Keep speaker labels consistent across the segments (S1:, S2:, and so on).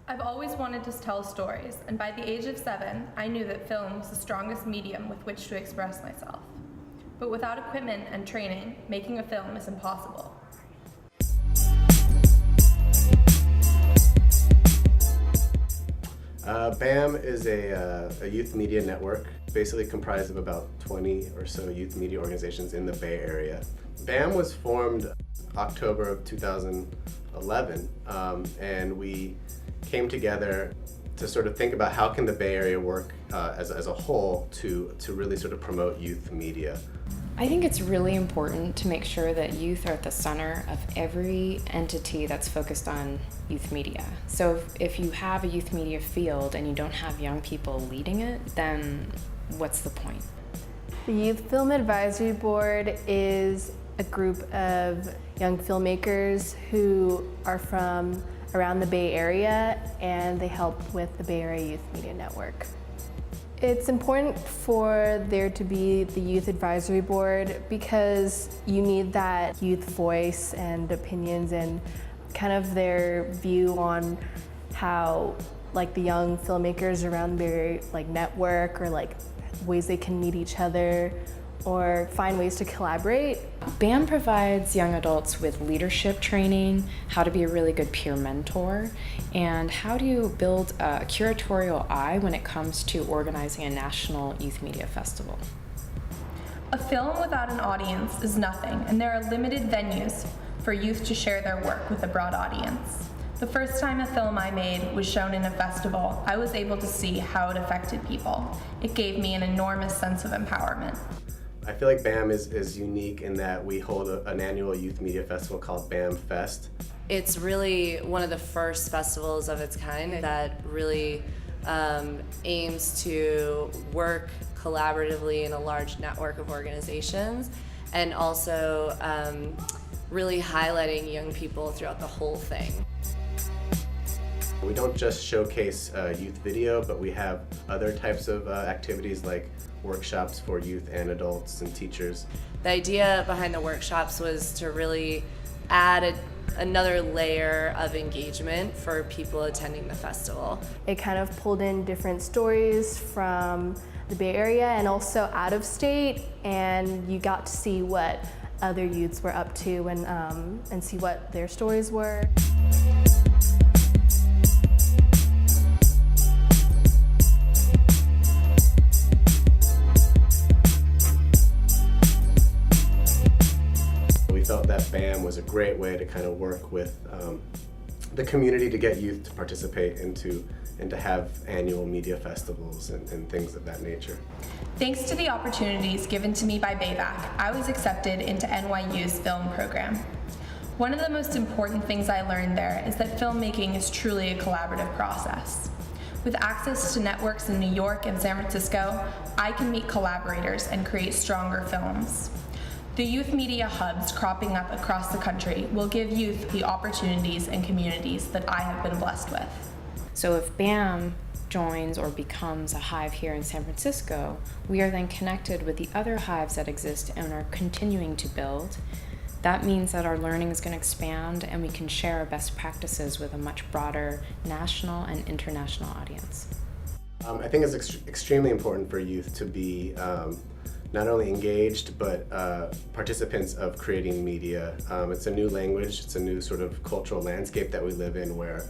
S1: I've always wanted to tell stories, and by the age of 7, I knew that film was the strongest medium with which to express myself. But without equipment and training, making a film is impossible.
S2: BAM is a youth media network, basically comprised of about 20 or so youth media organizations in the Bay Area. BAM was formed October of 2011, and we came together to sort of think about how can the Bay Area work as a whole to really sort of promote youth media.
S3: I think it's really important to make sure that youth are at the center of every entity that's focused on youth media. So if you have a youth media field and you don't have young people leading it, then what's the point?
S4: The Youth Film Advisory Board is a group of young filmmakers who are from around the Bay Area, and they help with the Bay Area Youth Media Network. It's important for there to be the Youth Advisory Board because you need that youth voice and opinions and kind of their view on how the young filmmakers around the Bay Area network, or ways they can meet each other or find ways to collaborate.
S3: BAM provides young adults with leadership training, how to be a really good peer mentor, and how to build a curatorial eye when it comes to organizing a national youth media festival.
S1: A film without an audience is nothing, and there are limited venues for youth to share their work with a broad audience. The first time a film I made was shown in a festival, I was able to see how it affected people. It gave me an enormous sense of empowerment.
S2: I feel like BAM is unique in that we hold an annual youth media festival called BAYMN Fest.
S5: It's really one of the first festivals of its kind that really aims to work collaboratively in a large network of organizations, and also really highlighting young people throughout the whole thing.
S2: We don't just showcase youth video, but we have other types of activities like workshops for youth and adults and teachers.
S5: The idea behind the workshops was to really add another layer of engagement for people attending the festival.
S4: It kind of pulled in different stories from the Bay Area and also out of state, and you got to see what other youths were up to and see what their stories were.
S2: We felt that BAM was a great way to kind of work with the community to get youth to participate and to have annual media festivals and things of that nature.
S1: Thanks to the opportunities given to me by BAVC, I was accepted into NYU's film program. One of the most important things I learned there is that filmmaking is truly a collaborative process. With access to networks in New York and San Francisco, I can meet collaborators and create stronger films. The youth media hubs cropping up across the country will give youth the opportunities and communities that I have been blessed with.
S3: So if BAM joins or becomes a hive here in San Francisco, we are then connected with the other hives that exist and are continuing to build. That means that our learning is going to expand, and we can share our best practices with a much broader national and international audience.
S2: I think it's extremely important for youth to be not only engaged, but participants of creating media. It's a new language, it's a new sort of cultural landscape that we live in, where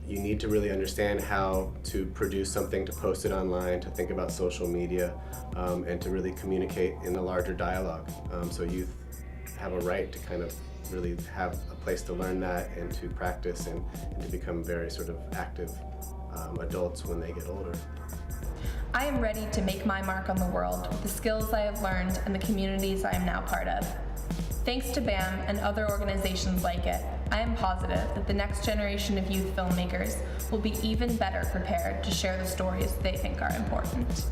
S2: you need to really understand how to produce something, to post it online, to think about social media, and to really communicate in a larger dialogue. So youth have a right to kind of really have a place to learn that and to practice and to become very sort of active adults when they get older.
S1: I am ready to make my mark on the world with the skills I have learned and the communities I am now part of. Thanks to BAM and other organizations like it, I am positive that the next generation of youth filmmakers will be even better prepared to share the stories they think are important.